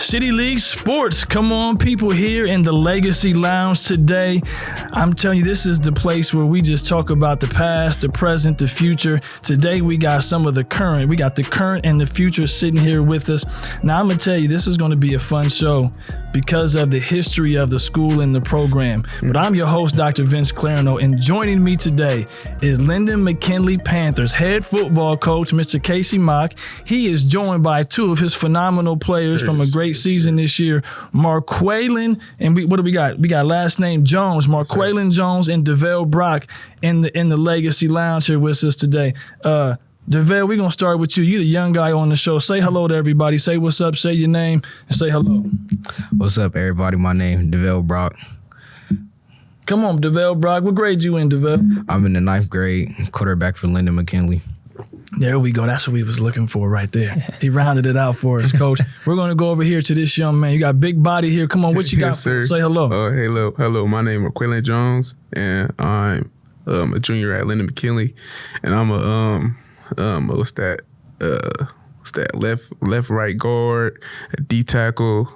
City League Sports. Come on, people, here in the Legacy Lounge today. I'm telling you, this is the place where we just talk about the past, the present, the future. Today, we got some of the current. We got the current and the future sitting here with us. Now, I'm going to tell you, this is going to be a fun show because of the history of the school and the program. But I'm your host, Dr. Vince Clarino, and joining me today is Linden-McKinley Panthers head football coach, Mr. Casey Mock. He is joined by two of his phenomenal players from a great season this year, Marqualyn, and what do we got? We got last name Jones, Marqualyn Jones, and Davell Brock in the Legacy Lounge here with us today. Davell, we're going to start with you. You're the young guy on the show. Say hello to everybody. Say what's up, say your name, and say hello. What's up, everybody? My name is Davell Brock. Come on, Davell Brock. What grade you in, Davell? I'm in the 9th grade, quarterback for Linden-McKinley. There we go. That's what we was looking for right there. He rounded it out for us, Coach. We're going to go over here to this young man. You got big body here. Come on, what you got? Yes, sir. Say hello. Hello. My name is Marqualyn Jones, and I'm a junior at Linden-McKinley, and I'm left right guard, a D tackle,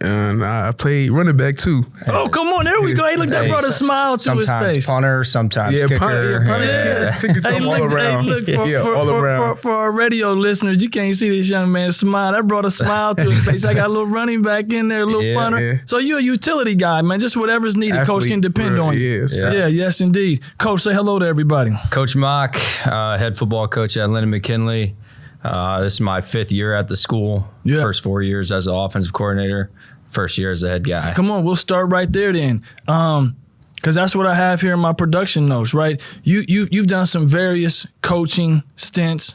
and I played running back too. Oh, come on. There we go. Hey, look, that brought a smile to his face. Sometimes punter, sometimes kicker. Hey, all around. For our radio listeners, you can't see this young man smile. That brought a smile to his face. I got a little running back in there, a little punter. Yeah. So you're a utility guy, man. Just whatever's needed, athlete, Coach can depend on you. Yes, indeed. Coach, say hello to everybody. Coach Mock, head football coach at Linden-McKinley. This is my 5th year at the school. Yeah. First 4 years as an offensive coordinator. First year as a head guy. Come on, we'll start right there then. Because that's what I have here in my production notes, right? You've done some various coaching stints,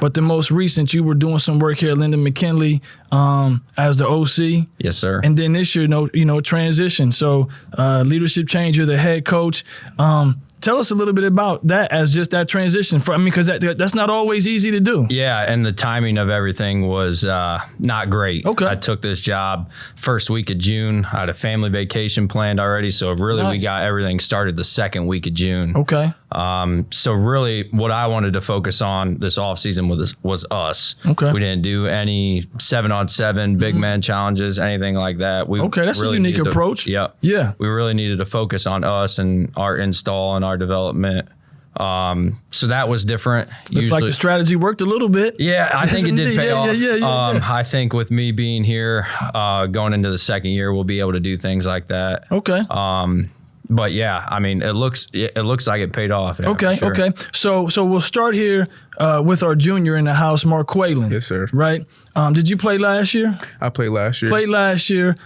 but the most recent, you were doing some work here at Linden-McKinley as the OC. Yes, sir. And then this year, transition. So leadership change, you're the head coach. Tell us a little bit about that as just that transition. Because that's not always easy to do. Yeah, and the timing of everything was not great. Okay. I took this job first week of June. I had a family vacation planned already, so really we got everything started the 2nd week of June. Okay. So really what I wanted to focus on this offseason was us. Okay. We didn't do any 7-on-7 big man challenges, anything like that. That's really a unique approach. Yeah. We really needed to focus on us and our install and our development. So that was different. Looks like the strategy worked a little bit. Yeah, I think it did pay off. Yeah. I think with me being here, going into the 2nd year, we'll be able to do things like that. Okay. But yeah, I mean, it looks like it paid off. Yeah, okay, sure. okay. So we'll start here with our junior in the house, Marqualyn. Yes, sir. Right? Did you play last year? I played last year.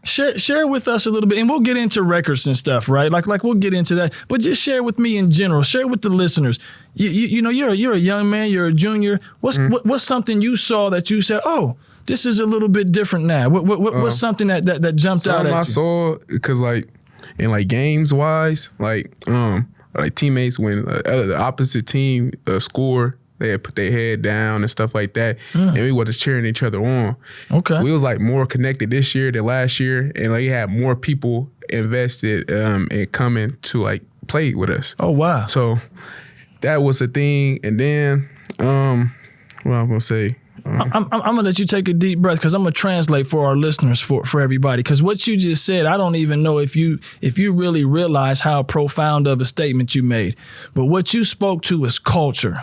Share with us a little bit, and we'll get into records and stuff, right? Like we'll get into that. But just share with me in general. Share with the listeners. You're a young man. You're a junior. What's something you saw that you said, oh, this is a little bit different now? What's something that jumped out at you? I saw because in games wise, teammates when the opposite team score, they had put their head down and stuff like that, and we wasn't cheering each other on. Okay, we was more connected this year than last year, and we had more people invested in coming to play with us. Oh wow! So that was the thing, and then what I'm gonna say. I'm going to let you take a deep breath because I'm going to translate for our listeners, for everybody. Because what you just said, I don't even know if you really realize how profound of a statement you made. But what you spoke to is culture.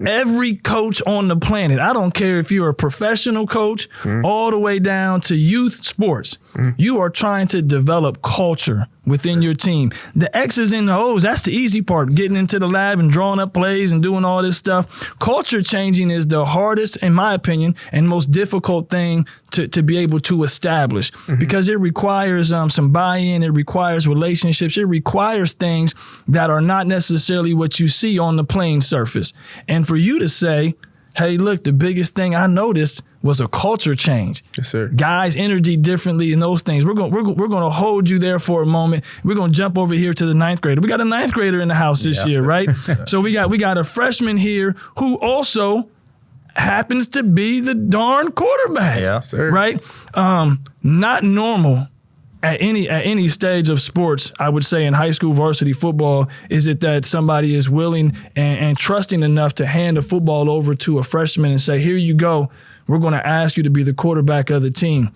Every coach on the planet, I don't care if you're a professional coach all the way down to youth sports, you are trying to develop culture within your team. The X's and the O's, that's the easy part, getting into the lab and drawing up plays and doing all this stuff. Culture changing is the hardest, in my opinion, and most difficult thing to be able to establish because it requires some buy-in, it requires relationships, it requires things that are not necessarily what you see on the playing surface. And for you to say, hey, look, the biggest thing I noticed was a culture change. Yes, sir. Guys energy differently and those things. We're going to hold you there for a moment. We're going to jump over here to the 9th grader. We got a 9th grader in the house this year, right? So we got a freshman here who also happens to be the darn quarterback. Yeah, sir. Right? Not normal at any stage of sports, I would say in high school varsity football, is it that somebody is willing and trusting enough to hand a football over to a freshman and say, here you go, we're going to ask you to be the quarterback of the team.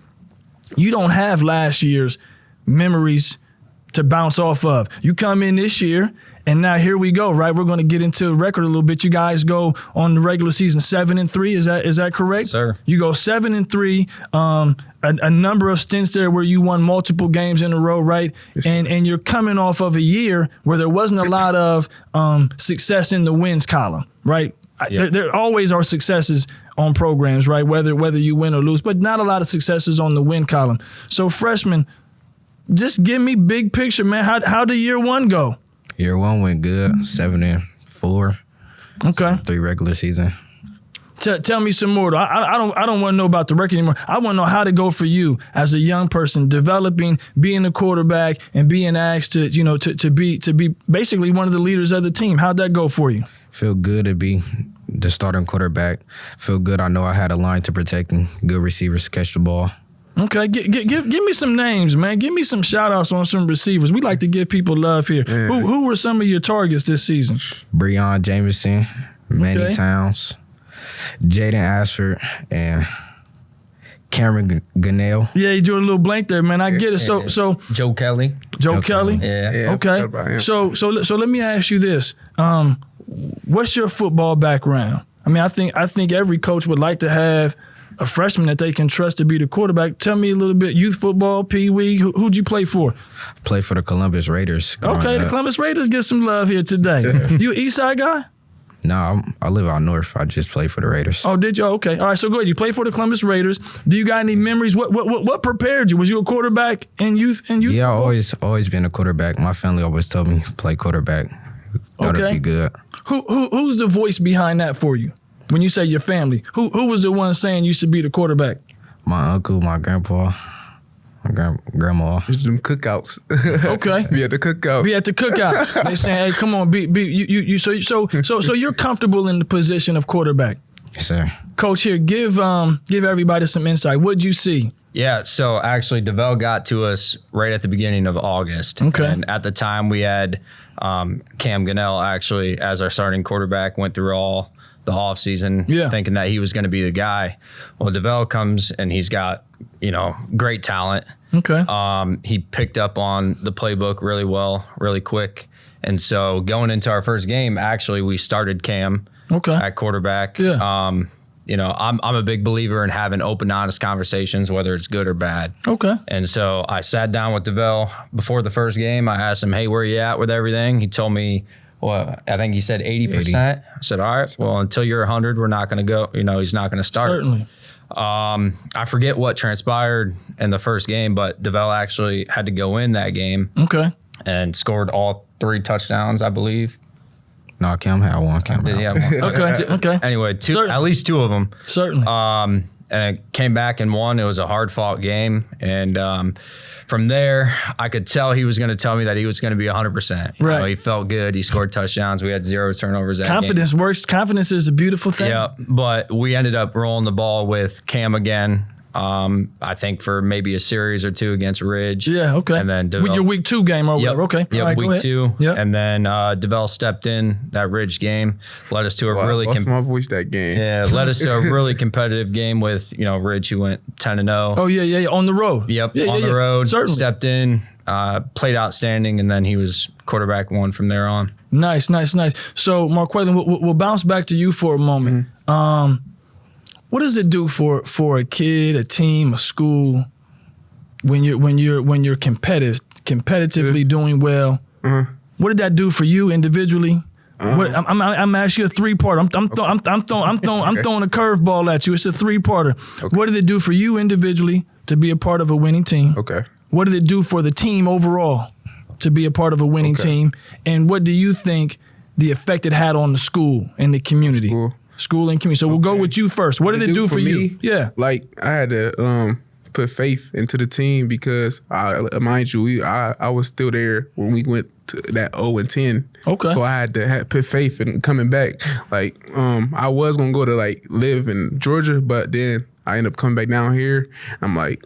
You don't have last year's memories to bounce off of. You come in this year, and now here we go, right? We're going to get into the record a little bit. You guys go on the regular season 7-3. Is that correct? Sir. You go 7-3. A number of stints there where you won multiple games in a row, right? Yes, and you're coming off of a year where there wasn't a lot of success in the wins column, right? Yeah. There always are successes on programs, right? Whether you win or lose, but not a lot of successes on the win column. So freshmen, just give me big picture, man. How did year one go? Year one went good, 7-4. Okay. 3 regular season. Tell me some more. I don't want to know about the record anymore. I want to know how to go for you as a young person, developing, being a quarterback, and being asked to be basically one of the leaders of the team. How'd that go for you? Feel good to be the starting quarterback. Feel good. I know I had a line to protect and good receivers to catch the ball. Okay, give me some names, man. Give me some shout-outs on some receivers. We like to give people love here. Yeah. Who were some of your targets this season? Breon Jameson, Manny Towns, Jaden Ashford, and Cameron Gunnell. Yeah, you drew a little blank there, man. I get it. So Joe Kelly. Joe Kelly. Yeah. Yeah, I Okay. forgot about him. So let me ask you this. What's your football background? I mean, I think every coach would like to have a freshman that they can trust to be the quarterback. Tell me a little bit, youth football, Pee Wee, who'd you play for? Play for the Columbus Raiders. Okay, the Columbus Raiders get some love here today. You an East Side guy? No, I live out north. I just play for the Raiders. Oh, did you? Okay. All right, so go ahead. You play for the Columbus Raiders. Do you got any memories? What prepared you? Was you a quarterback in youth? Yeah, football? always been a quarterback. My family always told me play quarterback. Thought it'd be good. Who's the voice behind that for you? When you say your family, who was the one saying you should be the quarterback? My uncle, my grandpa, my grandma. Just them cookouts. Okay. Be at the cookout. Be at the cookout. They saying, "Hey, come on, be you." So you're comfortable in the position of quarterback. Yes, sir. Coach, here, give everybody some insight. What'd you see? Yeah, so actually Davell got to us right at the beginning of August. Okay. And at the time we had Cam Gunnell actually as our starting quarterback, went through all the offseason thinking that he was going to be the guy. Well, Davell comes and he's got, great talent. Okay. He picked up on the playbook really well, really quick. And so going into our first game, actually we started Cam at quarterback. Yeah. I'm a big believer in having open, honest conversations, whether it's good or bad. Okay. And so I sat down with Davell before the first game. I asked him, hey, where you at with everything? He told me, well, I think he said 80%. I said, all right, well, until you're 100, we're not going to go. He's not going to start. Certainly. I forget what transpired in the first game, but Davell actually had to go in that game. Okay. And scored all 3 touchdowns, I believe. No, Cam had one. Did he have one? Okay. Anyway, at least 2 of them. Certainly. And came back and won. It was a hard-fought game. And from there, I could tell he was going to tell me that he was going to be 100%. Right. He felt good. He scored touchdowns. We had 0 turnovers that Confidence game. works. Confidence is a beautiful thing. Yeah, but we ended up rolling the ball with Cam again. I think for maybe a series or 2 against Ridge. Yeah, okay. And then with your week 2 game or whatever. Okay. Yep, All right, week 2. Yep. And then Davell stepped in that Ridge game, led us to a really lost my voice that game. led us to a really competitive game with Ridge, who went 10-0. Oh yeah, on the road. Yep, Yeah, on the road. Certainly. Stepped in, played outstanding, and then he was quarterback 1 from there on. Nice. So, Marqualyn, we'll bounce back to you for a moment. Mm-hmm. What does it do for a kid, a team, a school when you're competitively doing well? Mm-hmm. What did that do for you individually? I'm asking you a 3-parter. I'm throwing a curveball at you. It's a 3-parter. Okay. What did it do for you individually to be a part of a winning team? Okay. What did it do for the team overall to be a part of a winning team? And what do you think the effect it had on the school and the community? School and community. So we'll go with you first. What did it do for you? Yeah. Like, I had to put faith into the team because, mind you, I was still there when we went to that 0-10. Okay. So I had to put faith in coming back. Like, I was going to go to, live in Georgia, but then I ended up coming back down here. I'm like,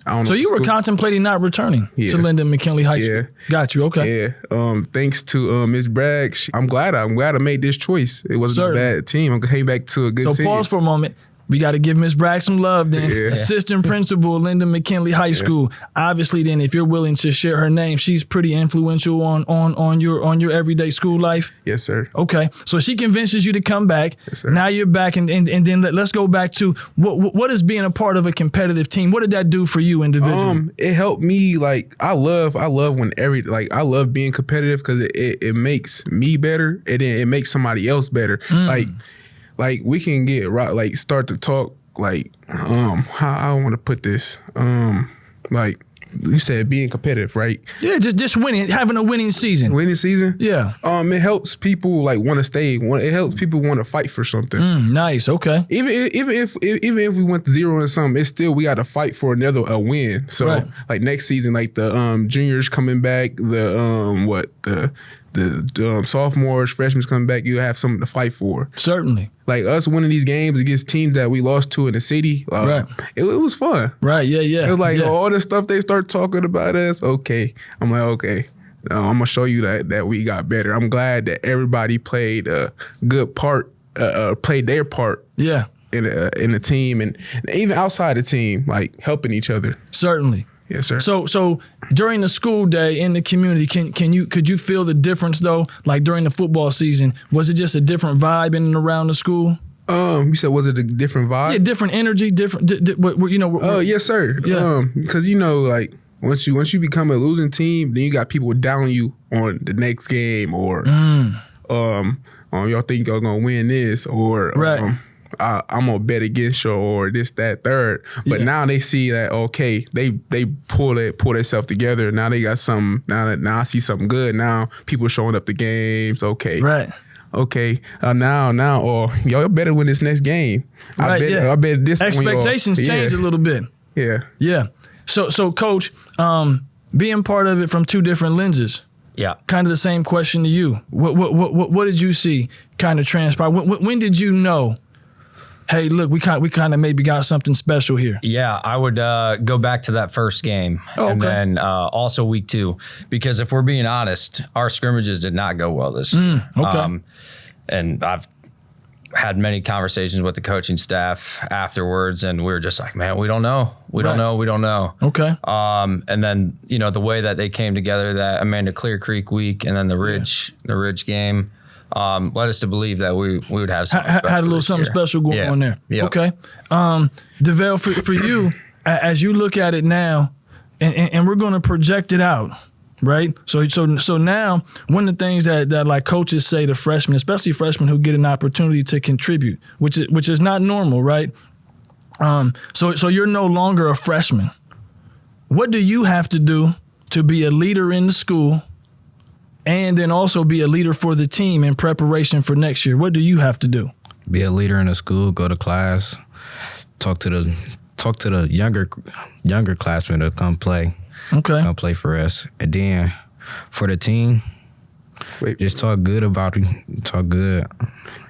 I don't know. So you were contemplating not returning to Linden-McKinley High School. Yeah. Got you. Okay. Yeah. Thanks to Miss Bragg, I'm glad I made this choice. It wasn't a bad team. I came back to a good team. So pause for a moment. We got to give Miss Bragg some love then. Yeah. Assistant principal at Linden-McKinley High School. Obviously then, if you're willing to share her name, she's pretty influential on your everyday school life. Yes, sir. Okay. So she convinces you to come back. Yes, sir. Now you're back and then let's go back to what is being a part of a competitive team? What did that do for you individually? It helped me. Like I love when I love being competitive because it makes me better and then it makes somebody else better. Like we can get start to talk how I want to put this. Like you said, being competitive, right? Yeah, just winning, having a winning season. Winning season. Yeah. It helps people want to stay. It helps people want to fight for something. Nice. Okay. Even if we went to 0 and something, it's still we got to fight for a win. So like next season, like the juniors coming back, the sophomores, freshmen coming back, you have something to fight for. Certainly. Like us winning these games against teams that we lost to in the city, it was fun. Right, yeah. It was like all the stuff they start talking about us, okay. I'm like, okay, I'm going to show you that we got better. I'm glad that everybody played a good part, played their part. Yeah. In the team and even outside the team, like helping each other. Certainly. Yes, sir. So during the school day in the community, could you feel the difference though? Like during the football season, was it just a different vibe in and around the school? You said was it a different vibe? Yeah, different energy, different. Yes, sir. Yeah. Because like once you become a losing team, then you got people down you on the next game or y'all think y'all gonna win this or I'm gonna bet against you or this, that, third. But now they see that okay, they pull themselves together. Now they got something. Now I see something good. Now people showing up to games. Okay, right. Okay, now, or y'all better win this next game. I bet this expectations change a little bit. Yeah. So Coach, being part of it from two different lenses. Yeah. Kind of the same question to you. What did you see kind of transpire? When did you know? Hey, look, we kind of maybe got something special here. Yeah, I would go back to that first game and then also week 2, because if we're being honest, our scrimmages did not go well this year. Okay. And I've had many conversations with the coaching staff afterwards, and we were just like, man, we don't know. We don't know. Okay. And then, the way that they came together, that Amanda Clear Creek week and then the Ridge game, led us to believe that we would have something had a little something special going on there. Yep. Okay. Davell, for you, as you look at it now, and we're going to project it out, right? So now one of the things that like coaches say to freshmen, especially freshmen who get an opportunity to contribute, which is not normal, right? So you're no longer a freshman. What do you have to do to be a leader in the school? And then also be a leader for the team in preparation for next year? What do you have to do? Be a leader in the school, go to class, talk to the younger classmen to come play. Okay. Come play for us. And then for the team, just talk good about it. Talk good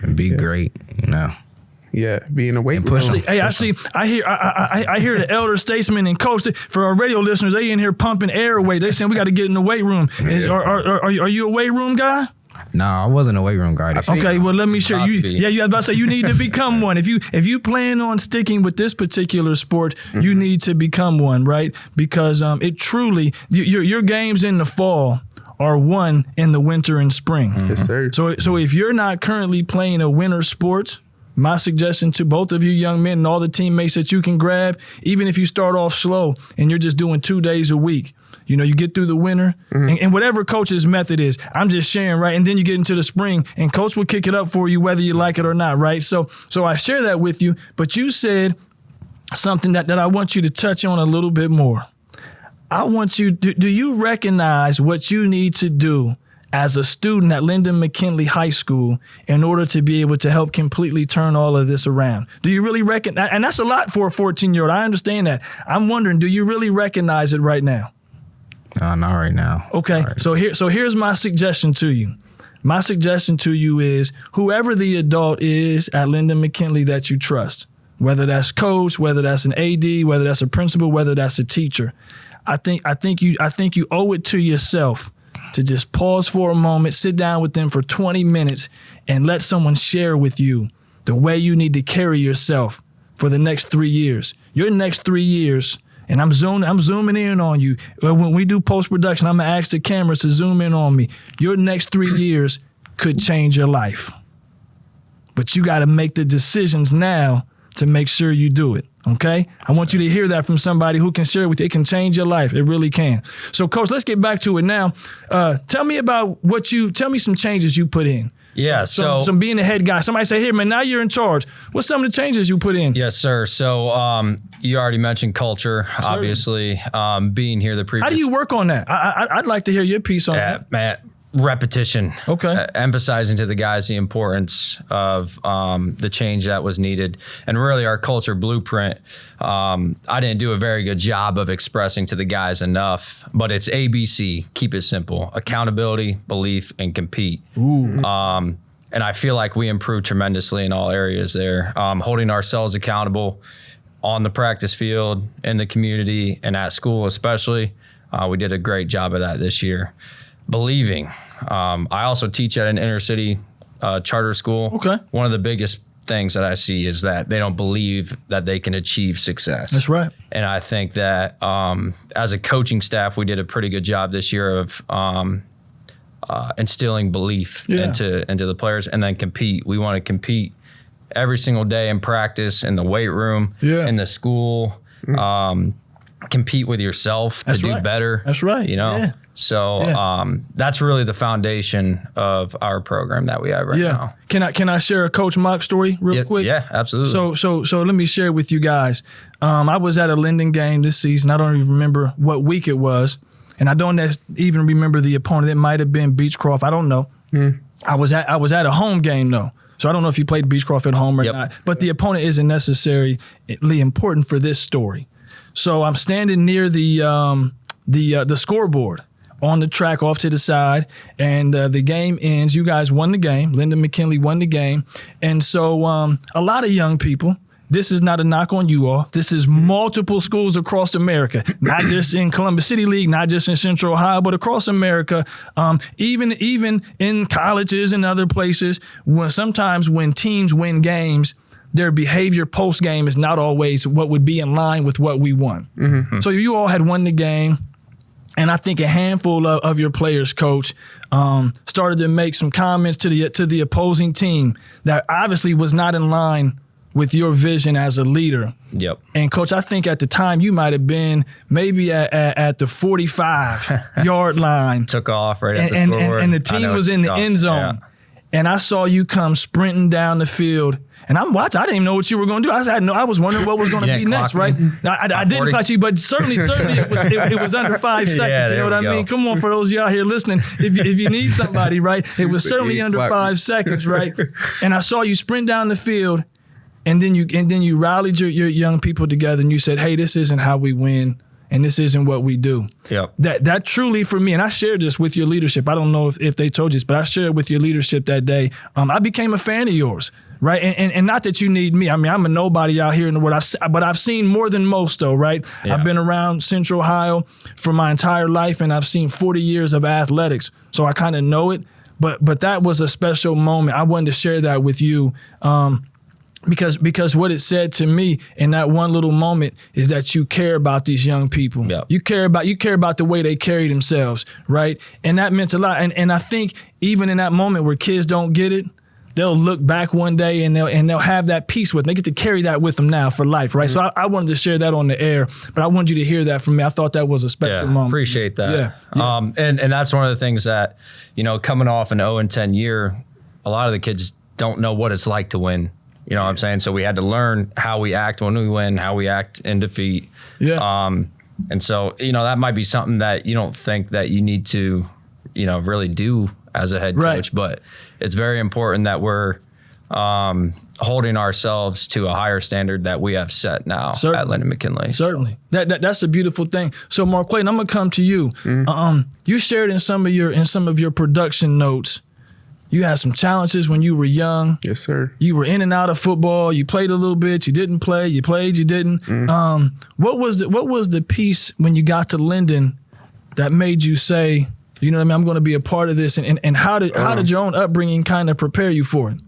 and be great, Yeah, being a weight room. I hear the elder statesman and coach. For our radio listeners, they in here pumping air away. They saying we got to get in the weight room. Are you a weight room guy? No, I wasn't a weight room guy. Okay, well let me share. You was about to say you need to become one. If you plan on sticking with this particular sport, you need to become one, right? Because it truly your games in the fall are won in the winter and spring. Yes, sir. So if you're not currently playing a winter sport, my suggestion to both of you young men and all the teammates that you can grab, even if you start off slow and you're just doing 2 days a week, you get through the winter and whatever coach's method is, I'm just sharing, right? And then you get into the spring and coach will kick it up for you whether you like it or not, right? So I share that with you, but you said something that I want you to touch on a little bit more. I want you, do you recognize what you need to do as a student at Linden-McKinley High School in order to be able to help completely turn all of this around? Do you really recognize, and that's a lot for a 14-year-old, I understand that. I'm wondering, do you really recognize it right now? No, not right now. Okay, right. So here's my suggestion to you. My suggestion to you is whoever the adult is at Linden-McKinley that you trust, whether that's coach, whether that's an AD, whether that's a principal, whether that's a teacher. I think you owe it to yourself to just pause for a moment, sit down with them for 20 minutes, and let someone share with you the way you need to carry yourself for the next 3 years. Your next 3 years, and I'm zooming in on you. When we do post-production, I'm going to ask the cameras to zoom in on me. Your next 3 years could change your life. But you got to make the decisions now to make sure you do it, okay? I want you to hear that from somebody who can share with you. It can change your life. It really can. So, Coach, let's get back to it now. Tell me some changes you put in. Yeah, so being the head guy. Somebody say, here, man, now you're in charge. What's some of the changes you put in? Yes, sir. So you already mentioned culture, obviously. Being here the previous... How do you work on that? I'd like to hear your piece on that. Man, repetition. Okay. Emphasizing to the guys the importance of the change that was needed. And really our culture blueprint, I didn't do a very good job of expressing to the guys enough, but it's ABC, keep it simple. Accountability, belief, and compete. Ooh. And I feel like we improved tremendously in all areas there. Holding ourselves accountable on the practice field, in the community, and at school especially. We did a great job of that this year. Believing. I also teach at an inner city charter school. Okay. One of the biggest things that I see is that they don't believe that they can achieve success. That's right. And I think that as a coaching staff, we did a pretty good job this year of instilling belief into the players, and then compete. We want to compete every single day in practice, in the weight room, in the school. Compete with yourself to do better. That's right. You know? Yeah. So that's really the foundation of our program that we have right now. Can I share a Coach Mock story real quick? Yeah, absolutely. So let me share with you guys. I was at a Linden game this season. I don't even remember what week it was, and I don't even remember the opponent. It might have been Beechcroft. I don't know. I was at a home game though. So I don't know if you played Beechcroft at home or not. But the opponent isn't necessarily important for this story. So I'm standing near the scoreboard on the track off to the side, and the game ends. You guys won the game. Linden-McKinley won the game. And so a lot of young people, this is not a knock on you all. This is multiple schools across America, not just in Columbus City League, not just in Central Ohio, but across America, even in colleges and other places. Sometimes when teams win games, their behavior post-game is not always what would be in line with what we won. Mm-hmm. So you all had won the game, and I think a handful of your players, Coach, started to make some comments to the opposing team that obviously was not in line with your vision as a leader. Yep. And, Coach, I think at the time you might have been maybe at the 45-yard line. Took off right at the scoreboard. And the team was in the end zone. Yeah. And I saw you come sprinting down the field. And I'm watching. I didn't even know what you were going to do. I was wondering what was going to be next, right? I didn't clock you, but certainly it was under 5 seconds. Yeah, you know what I mean? Come on, for those of you out here listening, if you need somebody, right? It was certainly under 5 seconds, right? And I saw you sprint down the field, and then you rallied your young people together, and you said, "Hey, this isn't how we win, and this isn't what we do." Yep. That truly for me, and I shared this with your leadership. I don't know if they told you this, but I shared with your leadership that day. I became a fan of yours. Right, and not that you need me. I mean, I'm a nobody out here in the world. But I've seen more than most, though. Right, I've been around Central Ohio for my entire life, and I've seen 40 years of athletics, so I kind of know it. But that was a special moment. I wanted to share that with you, because what it said to me in that one little moment is that you care about these young people. Yep. You care about the way they carry themselves, right? And that meant a lot. And I think even in that moment where kids don't get it, they'll look back one day and they'll have that peace with them. They get to carry that with them now for life, right? Mm-hmm. So I wanted to share that on the air, but I wanted you to hear that from me. I thought that was a special moment. Appreciate that. Yeah. And that's one of the things that, coming off an 0-10 year, a lot of the kids don't know what it's like to win. You know what I'm saying? So we had to learn how we act when we win, how we act in defeat. Yeah. And so, that might be something that you don't think that you need to, really do as a head coach, but it's very important that we're holding ourselves to a higher standard that we have set now at Linden-McKinley. Certainly. That's a beautiful thing. So Marqualyn, I'm gonna come to you. Mm-hmm. You shared in some of your production notes You had some challenges when you were young. Yes, sir. You were in and out of football. You played a little bit. You didn't play. You played. You didn't. What was the piece when you got to Linden that made you say, you know what I mean, I'm going to be a part of this? And how did your own upbringing kind of prepare you for it?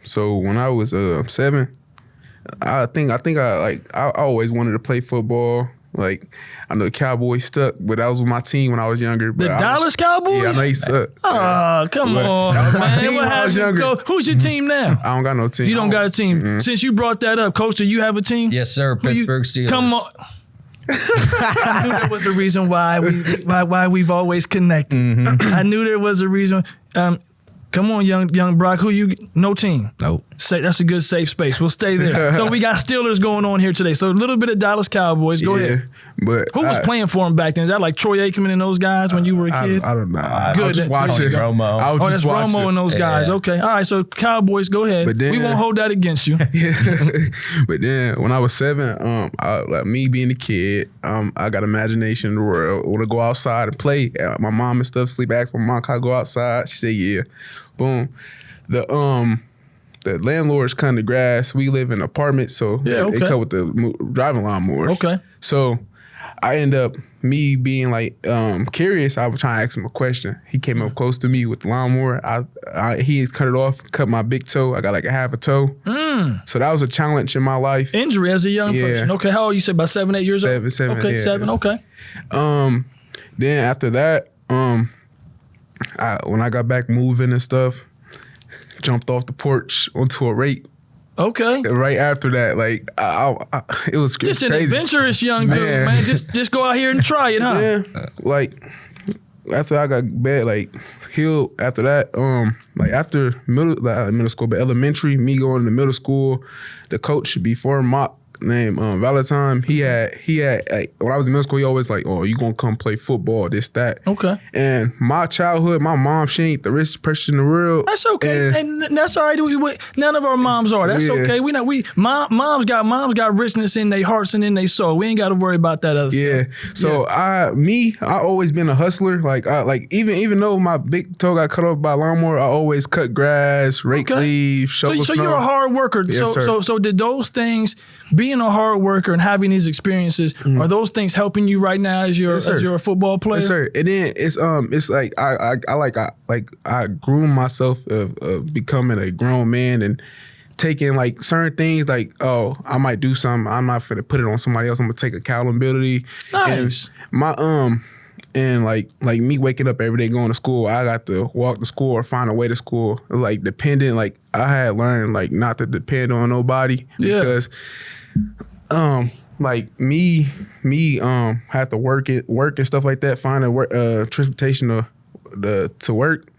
So when I was 7, I think I always wanted to play football. Like, I know the Cowboys stuck, but that was my team when I was younger. But the Dallas Cowboys? Yeah, I know he sucked. Oh, come on. That was my team what when I was younger. Who's your team now? I don't got no team. You don't got a team. Mm-hmm. Since you brought that up, Coach, do you have a team? Yes, sir. Pittsburgh Steelers. Come on. I knew there was a reason why we've always connected. Mm-hmm. I knew there was a reason. Come on, young Brock. No team. Nope. That's a good safe space. We'll stay there. So we got Steelers going on here today. So a little bit of Dallas Cowboys. Go ahead. But who was playing for them back then? Is that like Troy Aikman and those guys when you were a kid? I don't know. I Good. was just watching. Romo. That's Romo and those guys. Yeah. Okay. All right. So Cowboys, go ahead. But then, we won't hold that against you. But then when I was 7, like me being a kid, I got imagination in the world. I want to go outside and play. My mom and stuff sleep. I asked my mom, can I go outside? She said, yeah. Boom. The landlords cut the grass. We live in an apartment, so they cut with the driving lawnmowers. Okay. So I end up, me being like curious, I was trying to ask him a question. He came up close to me with the lawnmower. He had cut it off, cut my big toe. I got like a half a toe. So that was a challenge in my life. Injury as a young person. Okay, how old you said? About 7, 8 years old? 7. Okay, yeah, 7, okay. Then after that, when I got back moving and stuff, jumped off the porch onto a rake. Okay. Right after that, like it was just crazy. An adventurous young dude, man. Just go out here and try it, huh? Yeah. Like after I got bad, like healed. After that, like after middle school, but elementary, me going to middle school, the coach before mock named Valentine, he had like, when I was in middle school, he always like, oh, you gonna come play football, this, that. Okay. And my childhood, my mom, she ain't the richest person in the world. That's okay. And that's all right. None of our moms are. That's okay. Moms got richness in their hearts and in their soul. We ain't gotta worry about that other stuff. So I always been a hustler. Like even though my big toe got cut off by a lawnmower, I always cut grass, rake leaves, shovel snow. So you're a hard worker. Yes, sir. So did those things, being a hard worker and having these experiences, are those things helping you right now as you're a football player? Yes, sir. And then it's like I groom myself of becoming a grown man and taking like certain things like, oh, I might do something, I'm not finna put it on somebody else. I'm gonna take accountability. Nice. And my and like me waking up every day going to school, I got to walk to school or find a way to school. It was like dependent. Like I had learned like not to depend on nobody because like me have to work and stuff like that, find a transportation to work.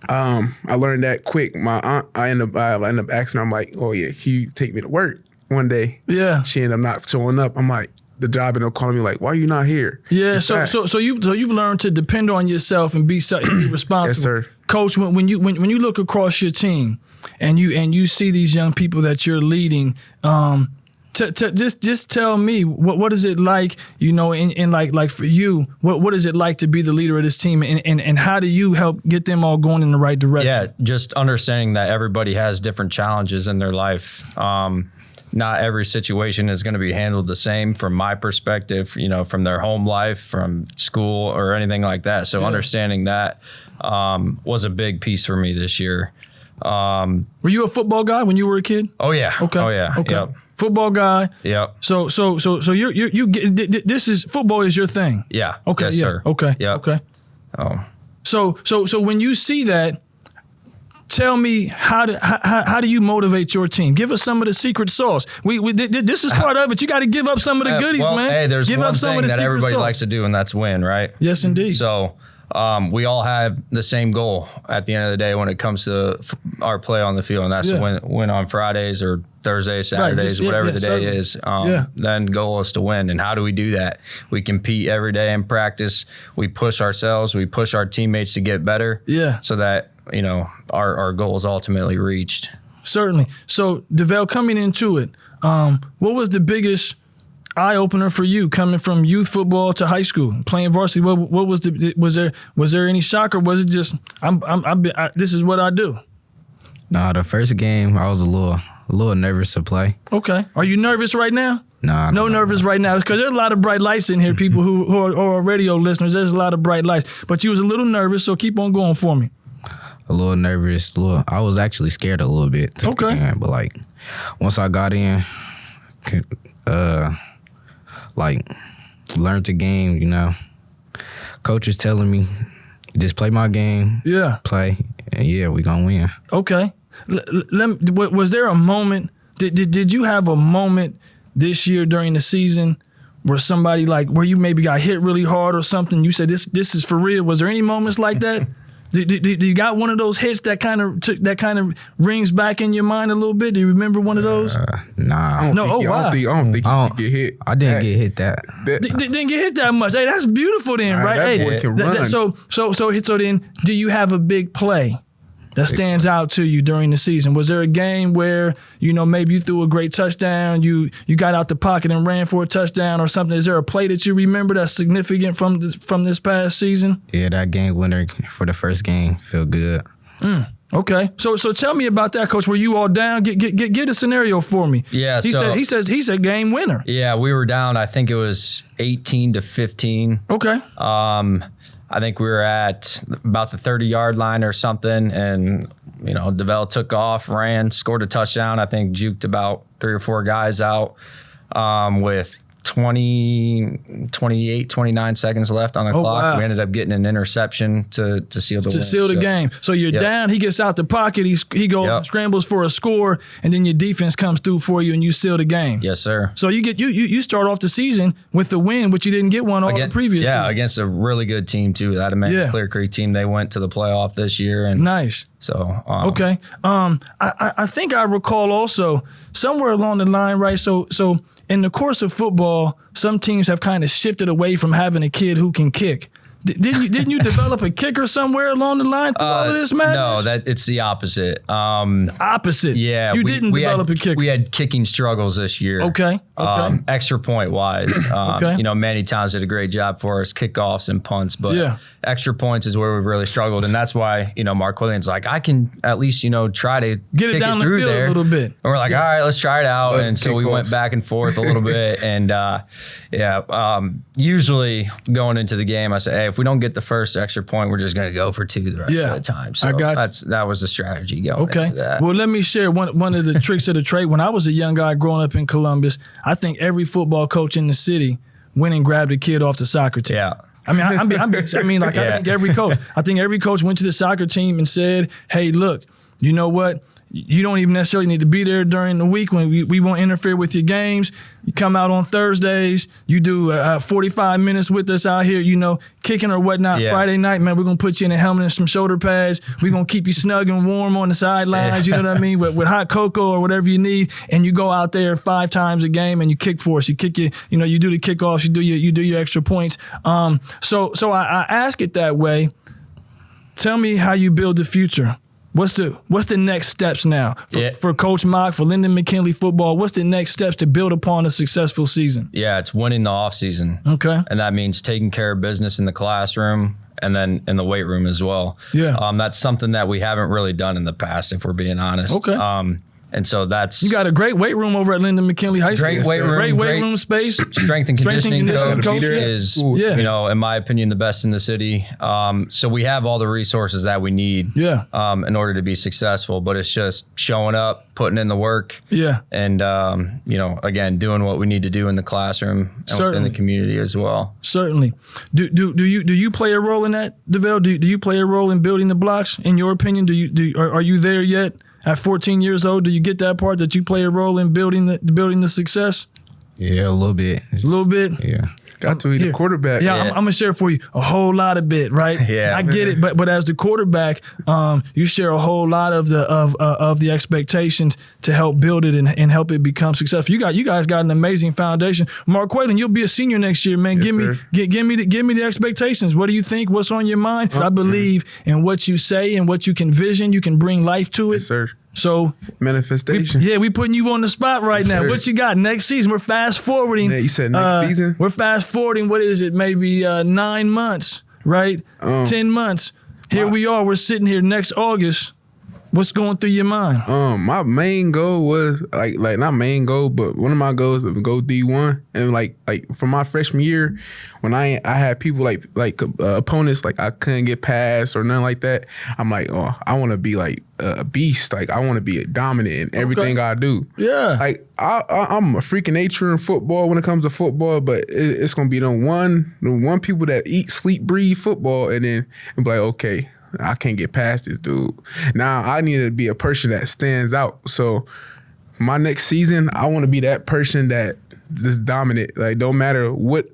I learned that quick. My aunt, I end up asking her, I'm like, oh yeah, can you take me to work one day? Yeah. She ended up not showing up. I'm like, the job ended up calling me like, why are you not here? Yeah. So you've learned to depend on yourself and be responsible. Yes, sir. Coach, when you look across your team and you see these young people that you're leading, just tell me what is it like, you know, in like for you, what is it like to be the leader of this team, and how do you help get them all going in the right direction? Yeah, just understanding that everybody has different challenges in their life. Not every situation is going to be handled the same from my perspective, you know, from their home life, from school or anything like that. So understanding that was a big piece for me this year. Were you a football guy when you were a kid? Oh yeah. Okay. Oh yeah. Okay. Yep. Football guy. Yep. So you get this is football is your thing. Yeah. Okay. Yes, sir. Okay. Yep. Okay. Oh. So when you see that, tell me how do you motivate your team? Give us some of the secret sauce. This is part of it. You got to give up some of the goodies, man. Hey, there's one thing that everybody likes to do, and that's win, right? Yes, indeed. So we all have the same goal at the end of the day when it comes to our play on the field, and that's to win on Fridays or Thursdays, Saturdays, whatever the day is. Then goal is to win. And how do we do that? We compete every day in practice. We push ourselves. We push our teammates to get better. Yeah. So that, you know, our goal is ultimately reached. Certainly. So, Davell, coming into it, what was the biggest eye opener for you coming from youth football to high school, playing varsity? What was there any shock, or was it just this is what I do? Nah, the first game I was a little nervous to play. Okay, are you nervous right now? Nah, no nervous right now, because there's a lot of bright lights in here. People who are radio listeners, there's a lot of bright lights, but you was a little nervous, so keep on going for me. A little nervous, I was actually scared a little bit. Okay, but like once I got in, like learned the game, you know. Coach is telling me, just play my game. Yeah. Play, and yeah, we gonna win. Okay. Was there a moment? Did you have a moment this year during the season where somebody where you maybe got hit really hard or something? You said this is for real. Was there any moments like that? Do you got one of those hits that kind of rings back in your mind a little bit? Do you remember one of those? Nah. I don't think you get hit. I didn't get hit that. Didn't get hit that much. Hey, that's beautiful then, right? That boy can run. So then, do you have a big play that stands out to you during the season? Was there a game where, maybe you threw a great touchdown, you got out the pocket and ran for a touchdown or something? Is there a play that you remember that's significant from this past season? Yeah, that game winner for the first game felt good. Okay, so tell me about that, Coach. Were you all down? Get a scenario for me. Yeah, he said game winner. Yeah, we were down. I think it was 18-15. Okay. I think we were at about the 30-yard line or something, and Davell took off, ran, scored a touchdown. I think juked about 3 or 4 guys out with 28, 29 seconds left on the clock. Wow. We ended up getting an interception to seal the win. Seal the game. So you're down. He gets out the pocket. He goes scrambles for a score, and then your defense comes through for you, and you seal the game. Yes, sir. So you start off the season with the win, which you didn't get one all the previous season. Yeah, against a really good team too. That Amanda Clear Creek team. They went to the playoff this year. And nice. So okay. I think I recall also somewhere along the line, right? So in the course of football, some teams have kind of shifted away from having a kid who can kick. Didn't you develop a kicker somewhere along the line through all of this madness? No, it's the opposite. Opposite. Yeah, you didn't develop a kicker. We had kicking struggles this year. Okay. Extra point wise, Manny Towns did a great job for us, kickoffs and punts, but extra points is where we really struggled, and that's why Marqualyn's like, I can at least try to get it down the field there a little bit. And we're like, all right, let's try it out, and so we went back and forth a little bit, and usually going into the game, I say, hey, if we don't get the first extra point, we're just going to go for 2 the rest of the time. So that was the strategy going into that. Well, let me share one of the tricks of the trade. When I was a young guy growing up in Columbus, I think every football coach in the city went and grabbed a kid off the soccer team. Yeah. I think every coach went to the soccer team and said, hey, look, you know what? You don't even necessarily need to be there during the week when we won't interfere with your games. You come out on Thursdays. You do 45 minutes with us out here, kicking or whatnot. Yeah. Friday night, man, we're going to put you in a helmet and some shoulder pads. We're going to keep you snug and warm on the sidelines, you know what I mean, with hot cocoa or whatever you need. And you go out there 5 times a game and you kick for us. You kick you do the kickoffs, you do your extra points. So I ask it that way. Tell me how you build the future. What's the next steps now for Coach Mock, for Linden-McKinley football? What's the next steps to build upon a successful season? Yeah, it's winning the off season. Okay. And that means taking care of business in the classroom and then in the weight room as well. Yeah. That's something that we haven't really done in the past, if we're being honest. Okay. And so you got a great weight room over at Linden-McKinley High School. Great weight room space. Strength and conditioning coach is, in my opinion, the best in the city. So we have all the resources that we need in order to be successful, but it's just showing up, putting in the work, and again, doing what we need to do in the classroom and within the community as well. Certainly. Do you play a role in that, Davell? Do you play a role in building the blocks? In your opinion, are you there yet? At 14 years old, do you get that part that you play a role in building the success? Yeah, a little bit. A little bit? Yeah. Got to be the quarterback. Yeah, I'm gonna share for you a whole lot of bit, right? Yeah, I get it, but as the quarterback, you share a whole lot of the expectations to help build it and help it become successful. You guys got an amazing foundation. Marqualyn, you'll be a senior next year, man. Yes, give me the expectations. What do you think? What's on your mind? I believe in what you say and what you can vision. You can bring life to it. Yes, sir. So manifestation. We putting you on the spot right now. What you got next season? We're fast forwarding. Yeah, you said next season. We're fast forwarding. What is it? Maybe 9 months, right? 10 months. Here we are. We're sitting here next August. What's going through your mind? My main goal was like not main goal, but one of my goals was to go D1. And like from my freshman year, when I had people like opponents like I couldn't get past or nothing like that. I'm like, I want to be like a beast. Like I want to be dominant in everything I do. Yeah. Like I'm a freak of nature in football when it comes to football, but it's gonna be the one people that eat, sleep, breathe football, and then I'm like, okay, I can't get past this dude. Now I need to be a person that stands out. So my next season, I want to be that person that just dominant. Like don't matter what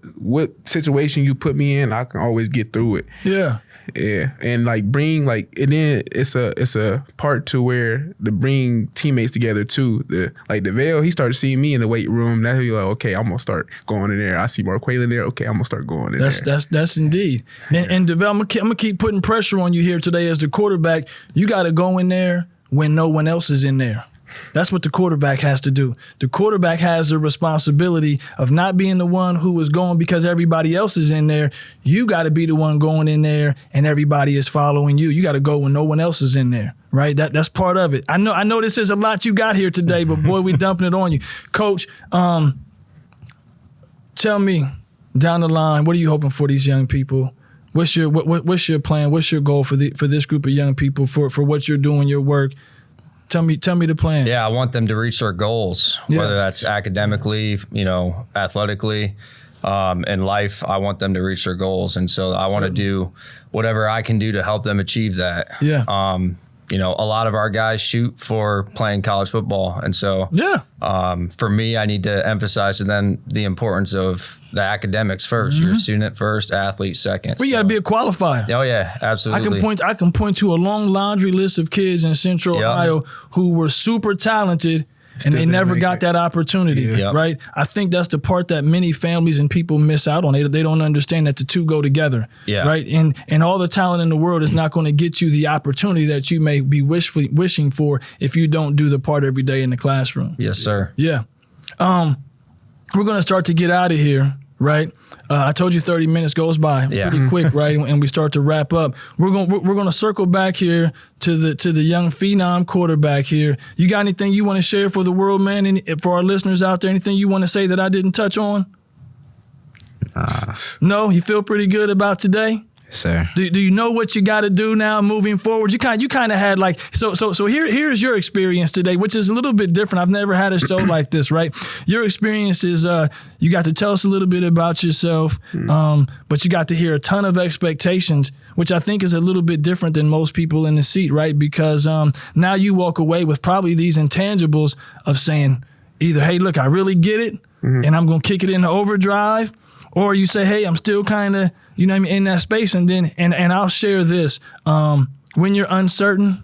situation you put me in, I can always get through it. Yeah. Yeah, and like bring like, and then it's a part to where to bring teammates together too. Like Davell, he started seeing me in the weight room. Now he's like, okay, I'm gonna start going in there. I see Marqualyn there. Okay, I'm gonna start going in there. That's indeed. And Davell, I'm gonna keep putting pressure on you here today as the quarterback. You got to go in there when no one else is in there. That's what the quarterback has to do. The quarterback has the responsibility of not being the one who is going because everybody else is in there. You got to be the one going in there and everybody is following you. You got to go when no one else is in there, right? That's part of it. I know this is a lot you got here today, but boy, we dumping it on you. Coach, tell me down the line, what are you hoping for these young people? What's your plan? What's your goal for this group of young people for what you're doing, your work? Tell me the plan. Yeah, I want them to reach their goals, whether that's academically, athletically, in life. I want them to reach their goals. And so I want to do whatever I can do to help them achieve that. Yeah. A lot of our guys shoot for playing college football. And so for me, I need to emphasize to them the importance of the academics first. You're a student first, athlete second. Well, you got to be a qualifier. Oh, yeah, absolutely. I can point to a long laundry list of kids in Central Ohio who were super talented and they never got that opportunity, right? I think that's the part that many families and people miss out on. They don't understand that the two go together, right? And all the talent in the world is not going to get you the opportunity that you may be wishing for if you don't do the part every day in the classroom. Yes, sir. Yeah. We're going to start to get out of here, right? I told you 30 minutes goes by pretty quick, right? And we start to wrap up. We're going to circle back here to the young phenom quarterback here. You got anything you want to share for the world, man, and for our listeners out there? Anything you want to say that I didn't touch on? No, you feel pretty good about today? Sir. Do you know what you got to do now moving forward? You kind of had like so here's your experience today, which is a little bit different. I've never had a show like this, right? Your experience is you got to tell us a little bit about yourself, but you got to hear a ton of expectations, which I think is a little bit different than most people in the seat, right? Because now you walk away with probably these intangibles of saying either, hey, look, I really get it, and I'm gonna kick it into overdrive. Or you say, hey, I'm still kind of, in that space. And then, and I'll share this. When you're uncertain,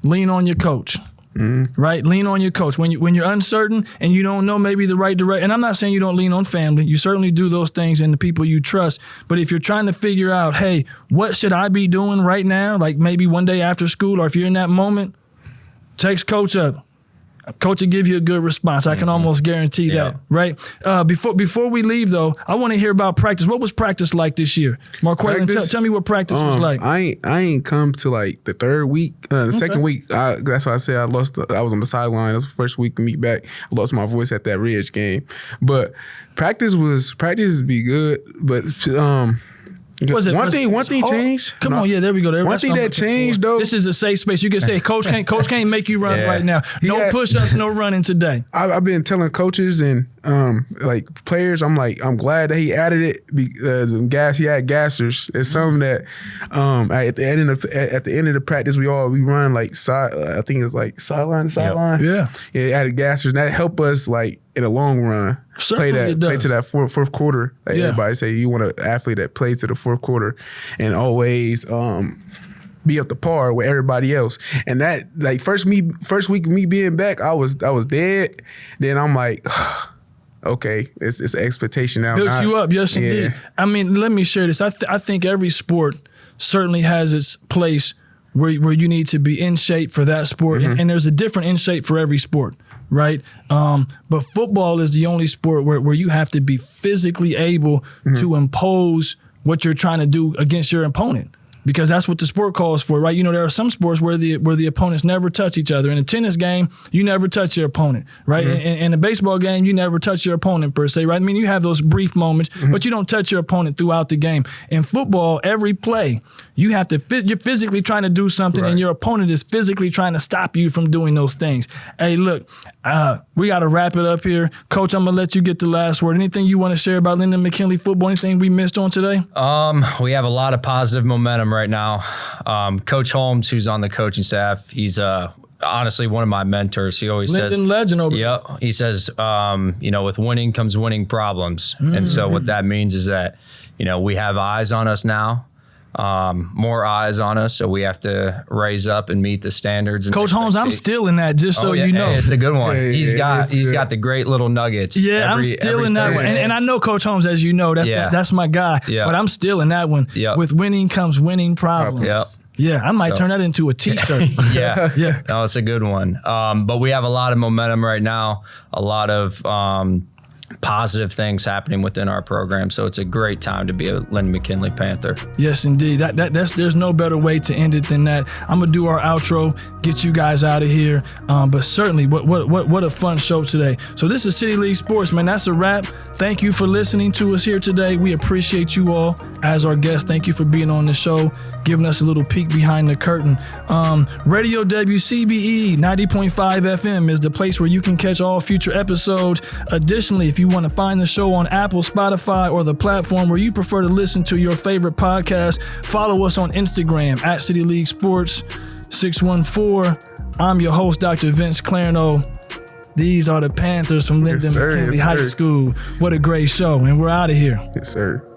lean on your coach, right? Lean on your coach. When you're uncertain and you don't know maybe the right direction, and I'm not saying you don't lean on family. You certainly do those things and the people you trust. But if you're trying to figure out, hey, what should I be doing right now? Like maybe one day after school, or if you're in that moment, text coach up. Coach will give you a good response. I can almost guarantee that, right? Before we leave, though, I want to hear about practice. What was practice like this year? Marqualyn, tell me what practice was like. I ain't come to like the third week. The second week, that's why I said I lost. I was on the sideline. That was the first week to meet back. I lost my voice at that Ridge game. But practice would be good. But one thing changed. Come on, there we go. One thing that changed though. This is a safe space. You can say Coach can't make you run right now. No push-ups, no running today. I've been telling coaches and like players, I'm glad that he added it because he had gassers. It's something that at the end of the practice we run like I think it's like sideline to sideline. Yeah, added gassers and that help us like in the long run. Play to that fourth quarter. Like everybody say you want an athlete that plays to the fourth quarter and always be up to par with everybody else. And that like first week of me being back, I was dead. Then I'm like, okay, it's an expectation now. Built you up, yes indeed. I mean, let me share this. I think every sport certainly has its place where you need to be in shape for that sport. And there's a different in shape for every sport, right? But football is the only sport where you have to be physically able to impose what you're trying to do against your opponent. Because that's what the sport calls for, right? You know, there are some sports where the opponents never touch each other. In a tennis game, you never touch your opponent, right? In a baseball game, you never touch your opponent per se, right? I mean, you have those brief moments, but you don't touch your opponent throughout the game. In football, every play, you have to you're physically trying to do something, and your opponent is physically trying to stop you from doing those things. Hey, look, we got to wrap it up here. Coach, I'm going to let you get the last word. Anything you want to share about Linden-McKinley football? Anything we missed on today? We have a lot of positive momentum right now. Coach Holmes, who's on the coaching staff, he's honestly one of my mentors. He always says, Linden legend over. Yep. He says, with winning comes winning problems. And so what that means is that, we have eyes on us now. More eyes on us, so we have to raise up and meet the standards. And Coach Holmes, I'm still in that, just so you know. Hey, it's a good one. He's got the great little nuggets. Yeah, I'm still in that one. And I know Coach Holmes, as you know, that's my guy. Yeah. But I'm still in that one. Yep. With winning comes winning problems. Yep. Yeah, I might turn that into a T-shirt. Yeah. No, it's a good one. But we have a lot of momentum right now, a lot of positive things happening within our program. So it's a great time to be a Linden-McKinley Panther. Yes, indeed. There's no better way to end it than that. I'm going to do our outro, get you guys out of here. But certainly, what a fun show today. So this is City League Sports, man. That's a wrap. Thank you for listening to us here today. We appreciate you all as our guests. Thank you for being on the show, giving us a little peek behind the curtain. Radio WCBE 90.5 FM is the place where you can catch all future episodes. Additionally, if you want to find the show on Apple, Spotify, or the platform where you prefer to listen to your favorite podcast, follow us on Instagram at City League Sports 614. I'm your host, Dr. Vince Clarno. These are the Panthers from Linden-McKinley High School. What a great show, and we're out of here. Yes, sir.